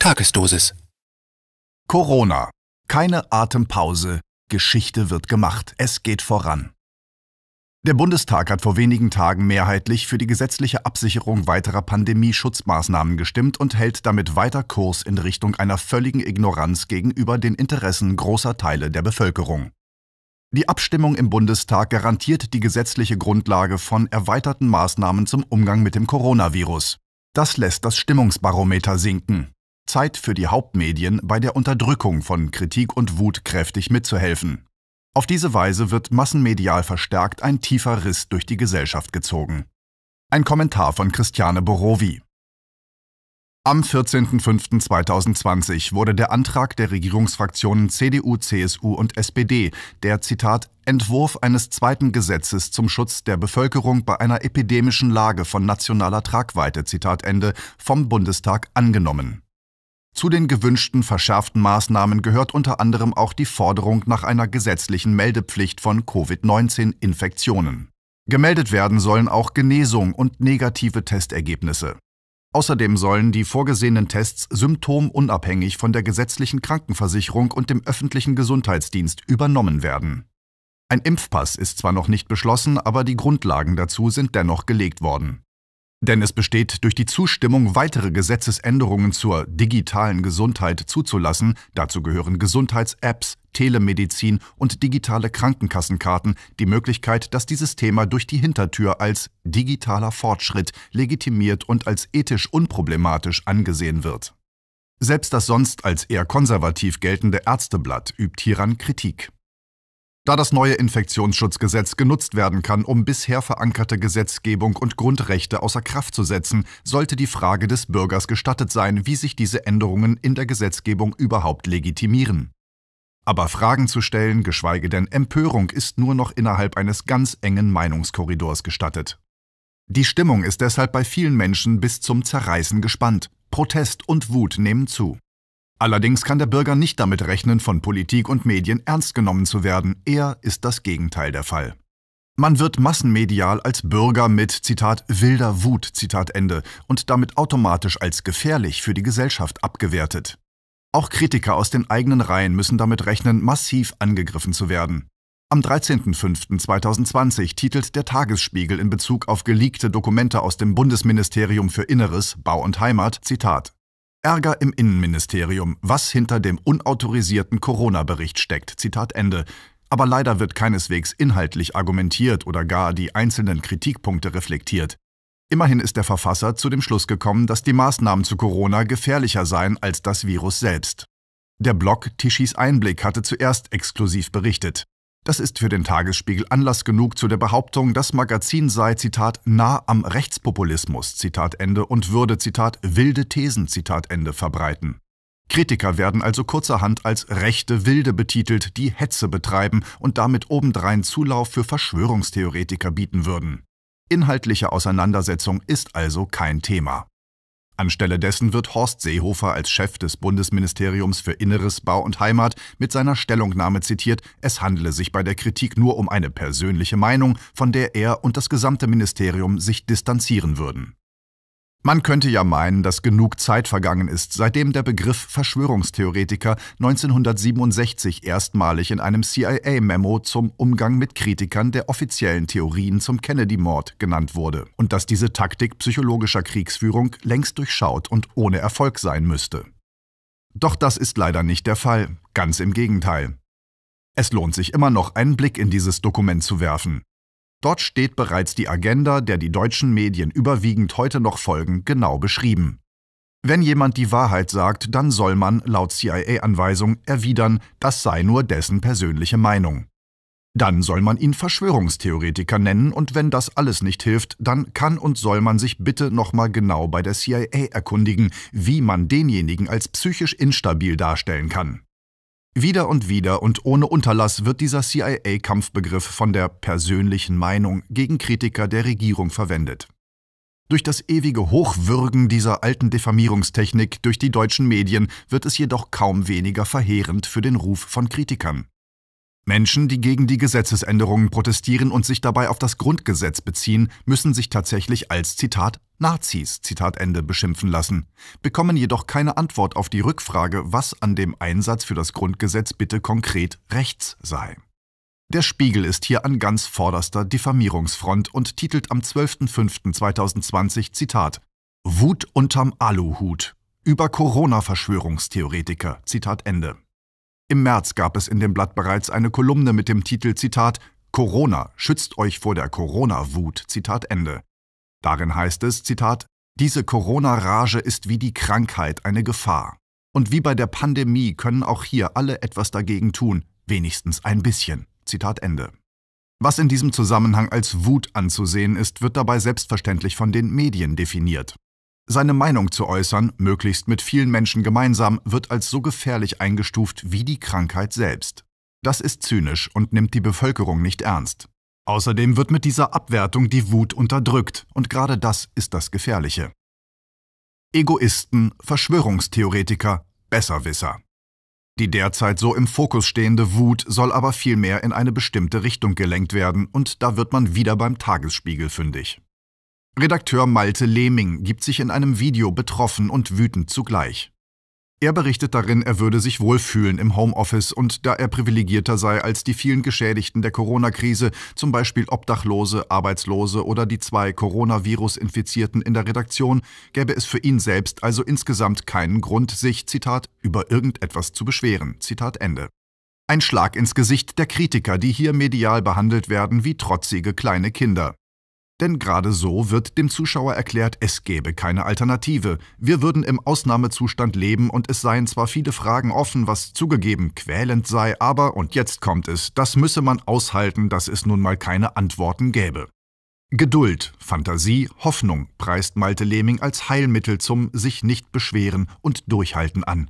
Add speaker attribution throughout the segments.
Speaker 1: Tagesdosis.
Speaker 2: Corona. Keine Atempause. Geschichte wird gemacht. Es geht voran. Der Bundestag hat vor wenigen Tagen mehrheitlich für die gesetzliche Absicherung weiterer Pandemie-Schutzmaßnahmen gestimmt und hält damit weiter Kurs in Richtung einer völligen Ignoranz gegenüber den Interessen großer Teile der Bevölkerung. Die Abstimmung im Bundestag garantiert die gesetzliche Grundlage von erweiterten Maßnahmen zum Umgang mit dem Coronavirus. Das lässt das Stimmungsbarometer sinken. Zeit für die Hauptmedien, bei der Unterdrückung von Kritik und Wut kräftig mitzuhelfen. Auf diese Weise wird massenmedial verstärkt ein tiefer Riss durch die Gesellschaft gezogen. Ein Kommentar von Christiane Borowy. Am 14.05.2020 wurde der Antrag der Regierungsfraktionen CDU, CSU und SPD, der, Zitat, Entwurf eines zweiten Gesetzes zum Schutz der Bevölkerung bei einer epidemischen Lage von nationaler Tragweite, Zitat Ende, vom Bundestag angenommen. Zu den gewünschten verschärften Maßnahmen gehört unter anderem auch die Forderung nach einer gesetzlichen Meldepflicht von Covid-19-Infektionen. Gemeldet werden sollen auch Genesung und negative Testergebnisse. Außerdem sollen die vorgesehenen Tests symptomunabhängig von der gesetzlichen Krankenversicherung und dem öffentlichen Gesundheitsdienst übernommen werden. Ein Impfpass ist zwar noch nicht beschlossen, aber die Grundlagen dazu sind dennoch gelegt worden. Denn es besteht durch die Zustimmung, weitere Gesetzesänderungen zur digitalen Gesundheit zuzulassen, dazu gehören Gesundheits-Apps, Telemedizin und digitale Krankenkassenkarten, die Möglichkeit, dass dieses Thema durch die Hintertür als digitaler Fortschritt legitimiert und als ethisch unproblematisch angesehen wird. Selbst das sonst als eher konservativ geltende Ärzteblatt übt hieran Kritik. Da das neue Infektionsschutzgesetz genutzt werden kann, um bisher verankerte Gesetzgebung und Grundrechte außer Kraft zu setzen, sollte die Frage des Bürgers gestattet sein, wie sich diese Änderungen in der Gesetzgebung überhaupt legitimieren. Aber Fragen zu stellen, geschweige denn Empörung, ist nur noch innerhalb eines ganz engen Meinungskorridors gestattet. Die Stimmung ist deshalb bei vielen Menschen bis zum Zerreißen gespannt. Protest und Wut nehmen zu. Allerdings kann der Bürger nicht damit rechnen, von Politik und Medien ernst genommen zu werden. Eher ist das Gegenteil der Fall. Man wird massenmedial als Bürger mit, Zitat, wilder Wut, Zitat Ende, und damit automatisch als gefährlich für die Gesellschaft abgewertet. Auch Kritiker aus den eigenen Reihen müssen damit rechnen, massiv angegriffen zu werden. Am 13.05.2020 titelt der Tagesspiegel in Bezug auf geleakte Dokumente aus dem Bundesministerium für Inneres, Bau und Heimat, Zitat, Ärger im Innenministerium, was hinter dem unautorisierten Corona-Bericht steckt, Zitat Ende. Aber leider wird keineswegs inhaltlich argumentiert oder gar die einzelnen Kritikpunkte reflektiert. Immerhin ist der Verfasser zu dem Schluss gekommen, dass die Maßnahmen zu Corona gefährlicher seien als das Virus selbst. Der Blog Tischis Einblick hatte zuerst exklusiv berichtet. Das ist für den Tagesspiegel Anlass genug zu der Behauptung, das Magazin sei, Zitat, nah am Rechtspopulismus, Zitat Ende, und würde, Zitat, wilde Thesen, Zitat Ende, verbreiten. Kritiker werden also kurzerhand als rechte Wilde betitelt, die Hetze betreiben und damit obendrein Zulauf für Verschwörungstheoretiker bieten würden. Inhaltliche Auseinandersetzung ist also kein Thema. Anstelle dessen wird Horst Seehofer als Chef des Bundesministeriums für Inneres, Bau und Heimat mit seiner Stellungnahme zitiert, es handele sich bei der Kritik nur um eine persönliche Meinung, von der er und das gesamte Ministerium sich distanzieren würden. Man könnte ja meinen, dass genug Zeit vergangen ist, seitdem der Begriff Verschwörungstheoretiker 1967 erstmalig in einem CIA-Memo zum Umgang mit Kritikern der offiziellen Theorien zum Kennedy-Mord genannt wurde und dass diese Taktik psychologischer Kriegsführung längst durchschaut und ohne Erfolg sein müsste. Doch das ist leider nicht der Fall, ganz im Gegenteil. Es lohnt sich immer noch, einen Blick in dieses Dokument zu werfen. Dort steht bereits die Agenda, der die deutschen Medien überwiegend heute noch folgen, genau beschrieben. Wenn jemand die Wahrheit sagt, dann soll man, laut CIA-Anweisung, erwidern, das sei nur dessen persönliche Meinung. Dann soll man ihn Verschwörungstheoretiker nennen und wenn das alles nicht hilft, dann kann und soll man sich bitte nochmal genau bei der CIA erkundigen, wie man denjenigen als psychisch instabil darstellen kann. Wieder und ohne Unterlass wird dieser CIA-Kampfbegriff von der persönlichen Meinung gegen Kritiker der Regierung verwendet. Durch das ewige Hochwürgen dieser alten Diffamierungstechnik durch die deutschen Medien wird es jedoch kaum weniger verheerend für den Ruf von Kritikern. Menschen, die gegen die Gesetzesänderungen protestieren und sich dabei auf das Grundgesetz beziehen, müssen sich tatsächlich als, Zitat, Nazis, Zitat Ende, beschimpfen lassen, bekommen jedoch keine Antwort auf die Rückfrage, was an dem Einsatz für das Grundgesetz bitte konkret rechts sei. Der Spiegel ist hier an ganz vorderster Diffamierungsfront und titelt am 12.05.2020, Zitat, Wut unterm Aluhut über Corona-Verschwörungstheoretiker, Zitat Ende. Im März gab es in dem Blatt bereits eine Kolumne mit dem Titel, Zitat, Corona, schützt euch vor der Corona-Wut, Zitat Ende. Darin heißt es, Zitat, diese Corona-Rage ist wie die Krankheit eine Gefahr. Und wie bei der Pandemie können auch hier alle etwas dagegen tun, wenigstens ein bisschen, Zitat Ende. Was in diesem Zusammenhang als Wut anzusehen ist, wird dabei selbstverständlich von den Medien definiert. Seine Meinung zu äußern, möglichst mit vielen Menschen gemeinsam, wird als so gefährlich eingestuft wie die Krankheit selbst. Das ist zynisch und nimmt die Bevölkerung nicht ernst. Außerdem wird mit dieser Abwertung die Wut unterdrückt, und gerade das ist das Gefährliche. Egoisten, Verschwörungstheoretiker, Besserwisser. Die derzeit so im Fokus stehende Wut soll aber vielmehr in eine bestimmte Richtung gelenkt werden, und da wird man wieder beim Tagesspiegel fündig. Redakteur Malte Lehming gibt sich in einem Video betroffen und wütend zugleich. Er berichtet darin, er würde sich wohlfühlen im Homeoffice und da er privilegierter sei als die vielen Geschädigten der Corona-Krise, zum Beispiel Obdachlose, Arbeitslose oder die 2 Coronavirus-Infizierten in der Redaktion, gäbe es für ihn selbst also insgesamt keinen Grund, sich, Zitat, über irgendetwas zu beschweren, Zitat Ende. Ein Schlag ins Gesicht der Kritiker, die hier medial behandelt werden wie trotzige kleine Kinder. Denn gerade so wird dem Zuschauer erklärt, es gäbe keine Alternative. Wir würden im Ausnahmezustand leben und es seien zwar viele Fragen offen, was zugegeben quälend sei, aber, und jetzt kommt es, das müsse man aushalten, dass es nun mal keine Antworten gäbe. Geduld, Fantasie, Hoffnung preist Malte Lehming als Heilmittel zum sich nicht beschweren und durchhalten an.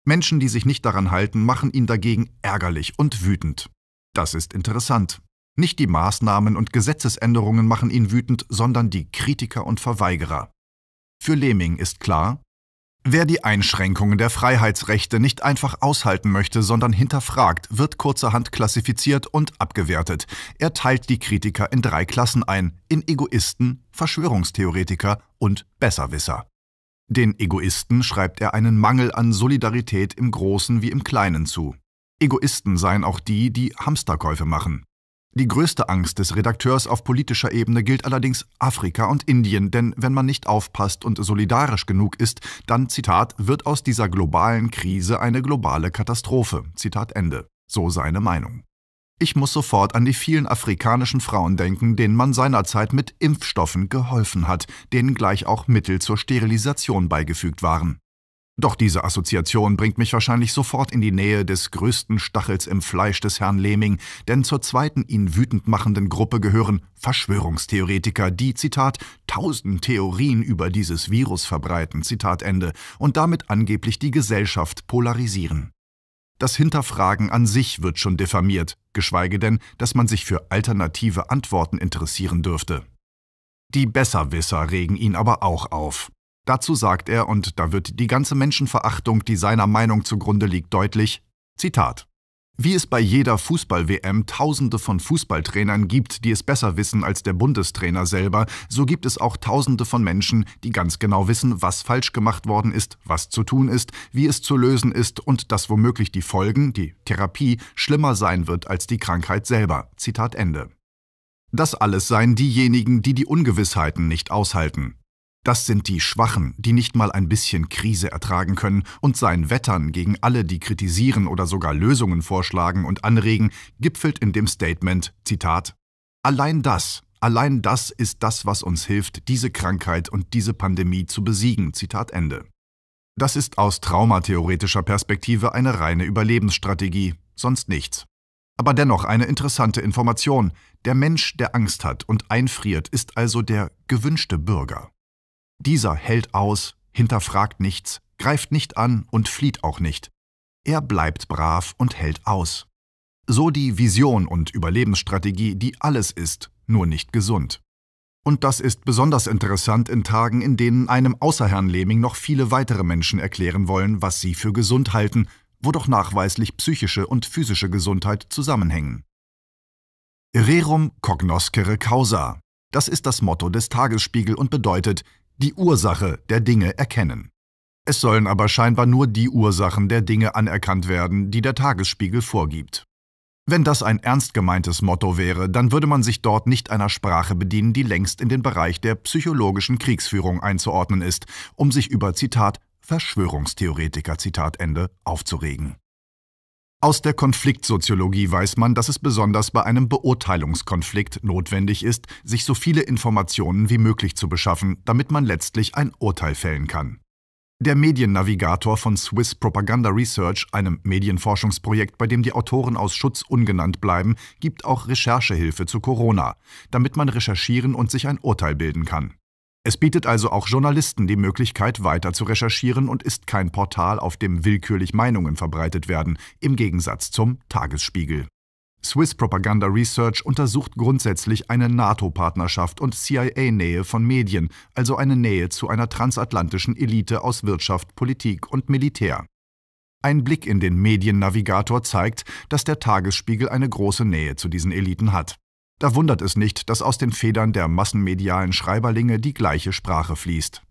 Speaker 2: Menschen, die sich nicht daran halten, machen ihn dagegen ärgerlich und wütend. Das ist interessant. Nicht die Maßnahmen und Gesetzesänderungen machen ihn wütend, sondern die Kritiker und Verweigerer. Für Lehming ist klar, wer die Einschränkungen der Freiheitsrechte nicht einfach aushalten möchte, sondern hinterfragt, wird kurzerhand klassifiziert und abgewertet. Er teilt die Kritiker in 3 Klassen ein, in Egoisten, Verschwörungstheoretiker und Besserwisser. Den Egoisten schreibt er einen Mangel an Solidarität im Großen wie im Kleinen zu. Egoisten seien auch die, die Hamsterkäufe machen. Die größte Angst des Redakteurs auf politischer Ebene gilt allerdings Afrika und Indien, denn wenn man nicht aufpasst und solidarisch genug ist, dann, Zitat, wird aus dieser globalen Krise eine globale Katastrophe, Zitat Ende, so seine Meinung. Ich muss sofort an die vielen afrikanischen Frauen denken, denen man seinerzeit mit Impfstoffen geholfen hat, denen gleich auch Mittel zur Sterilisation beigefügt waren. Doch diese Assoziation bringt mich wahrscheinlich sofort in die Nähe des größten Stachels im Fleisch des Herrn Lehming, denn zur zweiten ihn wütend machenden Gruppe gehören Verschwörungstheoretiker, die, Zitat, 1000 Theorien über dieses Virus verbreiten, Zitat Ende, und damit angeblich die Gesellschaft polarisieren. Das Hinterfragen an sich wird schon diffamiert, geschweige denn, dass man sich für alternative Antworten interessieren dürfte. Die Besserwisser regen ihn aber auch auf. Dazu sagt er, und da wird die ganze Menschenverachtung, die seiner Meinung zugrunde liegt, deutlich, Zitat, wie es bei jeder Fußball-WM Tausende von Fußballtrainern gibt, die es besser wissen als der Bundestrainer selber, so gibt es auch Tausende von Menschen, die ganz genau wissen, was falsch gemacht worden ist, was zu tun ist, wie es zu lösen ist und dass womöglich die Folgen, die Therapie, schlimmer sein wird als die Krankheit selber. Zitat Ende. Das alles seien diejenigen, die die Ungewissheiten nicht aushalten. Das sind die Schwachen, die nicht mal ein bisschen Krise ertragen können, und sein Wettern gegen alle, die kritisieren oder sogar Lösungen vorschlagen und anregen, gipfelt in dem Statement, Zitat, allein das ist das, was uns hilft, diese Krankheit und diese Pandemie zu besiegen, Zitat Ende. Das ist aus traumatheoretischer Perspektive eine reine Überlebensstrategie, sonst nichts. Aber dennoch eine interessante Information. Der Mensch, der Angst hat und einfriert, ist also der gewünschte Bürger. Dieser hält aus, hinterfragt nichts, greift nicht an und flieht auch nicht. Er bleibt brav und hält aus. So die Vision und Überlebensstrategie, die alles ist, nur nicht gesund. Und das ist besonders interessant in Tagen, in denen einem außer Herrn Lehming noch viele weitere Menschen erklären wollen, was sie für gesund halten, wo doch nachweislich psychische und physische Gesundheit zusammenhängen. Rerum cognoscere causa. Das ist das Motto des Tagesspiegel und bedeutet, Die Ursache der Dinge erkennen. Es sollen aber scheinbar nur die Ursachen der Dinge anerkannt werden, die der Tagesspiegel vorgibt. Wenn das ein ernst gemeintes Motto wäre, dann würde man sich dort nicht einer Sprache bedienen, die längst in den Bereich der psychologischen Kriegsführung einzuordnen ist, um sich über, Zitat, Verschwörungstheoretiker, Zitat Ende, aufzuregen. Aus der Konfliktsoziologie weiß man, dass es besonders bei einem Beurteilungskonflikt notwendig ist, sich so viele Informationen wie möglich zu beschaffen, damit man letztlich ein Urteil fällen kann. Der Mediennavigator von Swiss Propaganda Research, einem Medienforschungsprojekt, bei dem die Autoren aus Schutz ungenannt bleiben, gibt auch Recherchehilfe zu Corona, damit man recherchieren und sich ein Urteil bilden kann. Es bietet also auch Journalisten die Möglichkeit, weiter zu recherchieren und ist kein Portal, auf dem willkürlich Meinungen verbreitet werden, im Gegensatz zum Tagesspiegel. Swiss Propaganda Research untersucht grundsätzlich eine NATO-Partnerschaft und CIA-Nähe von Medien, also eine Nähe zu einer transatlantischen Elite aus Wirtschaft, Politik und Militär. Ein Blick in den Mediennavigator zeigt, dass der Tagesspiegel eine große Nähe zu diesen Eliten hat. Da wundert es nicht, dass aus den Federn der massenmedialen Schreiberlinge die gleiche Sprache fließt.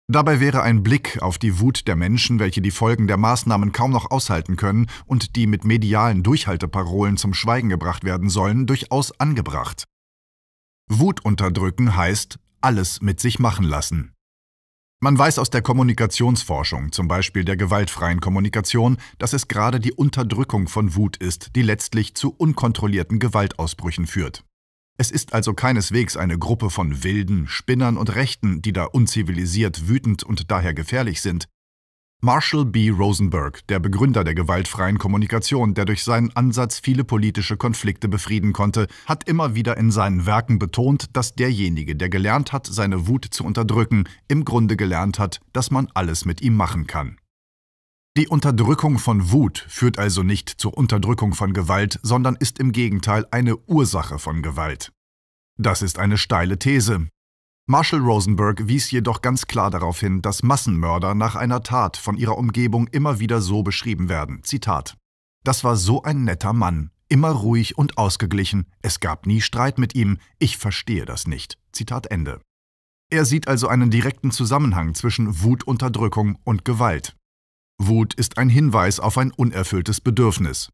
Speaker 2: Dabei wäre ein Blick auf die Wut der Menschen, welche die Folgen der Maßnahmen kaum noch aushalten können und die mit medialen Durchhalteparolen zum Schweigen gebracht werden sollen, durchaus angebracht. Wut unterdrücken heißt, alles mit sich machen lassen. Man weiß aus der Kommunikationsforschung, zum Beispiel der gewaltfreien Kommunikation, dass es gerade die Unterdrückung von Wut ist, die letztlich zu unkontrollierten Gewaltausbrüchen führt. Es ist also keineswegs eine Gruppe von Wilden, Spinnern und Rechten, die da unzivilisiert, wütend und daher gefährlich sind. Marshall B. Rosenberg, der Begründer der gewaltfreien Kommunikation, der durch seinen Ansatz viele politische Konflikte befrieden konnte, hat immer wieder in seinen Werken betont, dass derjenige, der gelernt hat, seine Wut zu unterdrücken, im Grunde gelernt hat, dass man alles mit ihm machen kann. Die Unterdrückung von Wut führt also nicht zur Unterdrückung von Gewalt, sondern ist im Gegenteil eine Ursache von Gewalt. Das ist eine steile These. Marshall Rosenberg wies jedoch ganz klar darauf hin, dass Massenmörder nach einer Tat von ihrer Umgebung immer wieder so beschrieben werden. Zitat: Das war so ein netter Mann, immer ruhig und ausgeglichen, es gab nie Streit mit ihm, ich verstehe das nicht. Zitat Ende. Er sieht also einen direkten Zusammenhang zwischen Wutunterdrückung und Gewalt. Wut ist ein Hinweis auf ein unerfülltes Bedürfnis.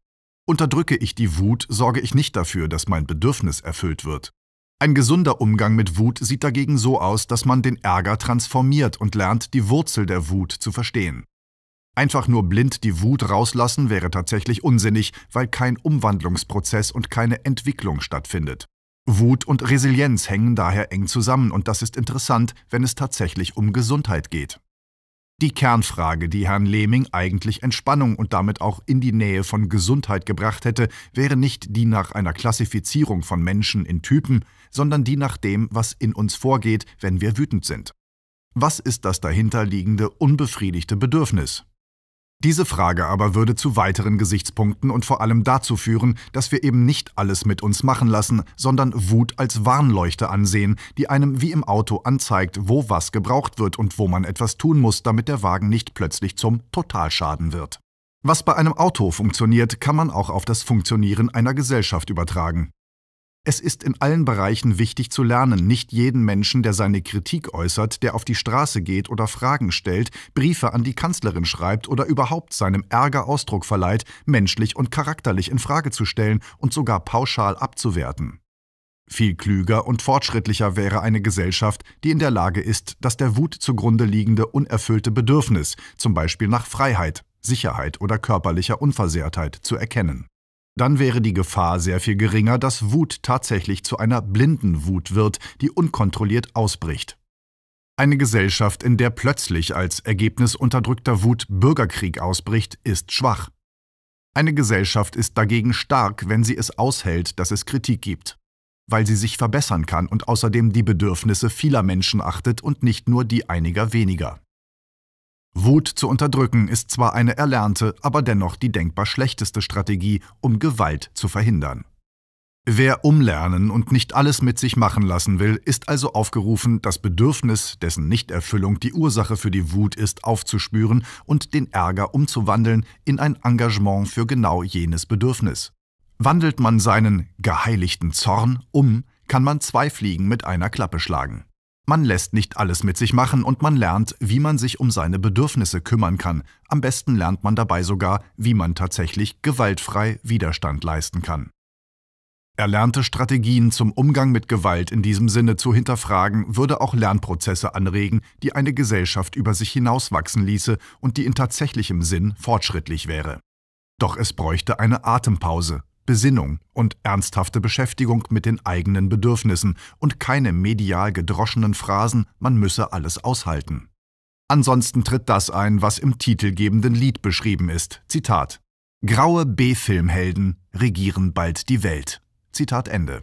Speaker 2: Unterdrücke ich die Wut, sorge ich nicht dafür, dass mein Bedürfnis erfüllt wird. Ein gesunder Umgang mit Wut sieht dagegen so aus, dass man den Ärger transformiert und lernt, die Wurzel der Wut zu verstehen. Einfach nur blind die Wut rauslassen wäre tatsächlich unsinnig, weil kein Umwandlungsprozess und keine Entwicklung stattfindet. Wut und Resilienz hängen daher eng zusammen und das ist interessant, wenn es tatsächlich um Gesundheit geht. Die Kernfrage, die Herrn Lehming eigentlich Entspannung und damit auch in die Nähe von Gesundheit gebracht hätte, wäre nicht die nach einer Klassifizierung von Menschen in Typen, sondern die nach dem, was in uns vorgeht, wenn wir wütend sind. Was ist das dahinterliegende, unbefriedigte Bedürfnis? Diese Frage aber würde zu weiteren Gesichtspunkten und vor allem dazu führen, dass wir eben nicht alles mit uns machen lassen, sondern Wut als Warnleuchte ansehen, die einem wie im Auto anzeigt, wo was gebraucht wird und wo man etwas tun muss, damit der Wagen nicht plötzlich zum Totalschaden wird. Was bei einem Auto funktioniert, kann man auch auf das Funktionieren einer Gesellschaft übertragen. Es ist in allen Bereichen wichtig zu lernen, nicht jeden Menschen, der seine Kritik äußert, der auf die Straße geht oder Fragen stellt, Briefe an die Kanzlerin schreibt oder überhaupt seinem Ärger Ausdruck verleiht, menschlich und charakterlich in Frage zu stellen und sogar pauschal abzuwerten. Viel klüger und fortschrittlicher wäre eine Gesellschaft, die in der Lage ist, das der Wut zugrunde liegende unerfüllte Bedürfnis, zum Beispiel nach Freiheit, Sicherheit oder körperlicher Unversehrtheit, zu erkennen. Dann wäre die Gefahr sehr viel geringer, dass Wut tatsächlich zu einer blinden Wut wird, die unkontrolliert ausbricht. Eine Gesellschaft, in der plötzlich als Ergebnis unterdrückter Wut Bürgerkrieg ausbricht, ist schwach. Eine Gesellschaft ist dagegen stark, wenn sie es aushält, dass es Kritik gibt, weil sie sich verbessern kann und außerdem die Bedürfnisse vieler Menschen achtet und nicht nur die einiger weniger. Wut zu unterdrücken ist zwar eine erlernte, aber dennoch die denkbar schlechteste Strategie, um Gewalt zu verhindern. Wer umlernen und nicht alles mit sich machen lassen will, ist also aufgerufen, das Bedürfnis, dessen Nichterfüllung die Ursache für die Wut ist, aufzuspüren und den Ärger umzuwandeln in ein Engagement für genau jenes Bedürfnis. Wandelt man seinen geheiligten Zorn um, kann man 2 Fliegen mit einer Klappe schlagen. Man lässt nicht alles mit sich machen und man lernt, wie man sich um seine Bedürfnisse kümmern kann. Am besten lernt man dabei sogar, wie man tatsächlich gewaltfrei Widerstand leisten kann. Erlernte Strategien zum Umgang mit Gewalt in diesem Sinne zu hinterfragen, würde auch Lernprozesse anregen, die eine Gesellschaft über sich hinauswachsen ließe und die in tatsächlichem Sinn fortschrittlich wäre. Doch es bräuchte eine Atempause, Besinnung und ernsthafte Beschäftigung mit den eigenen Bedürfnissen und keine medial gedroschenen Phrasen, man müsse alles aushalten. Ansonsten tritt das ein, was im titelgebenden Lied beschrieben ist. Zitat: Graue B-Filmhelden regieren bald die Welt. Zitat Ende.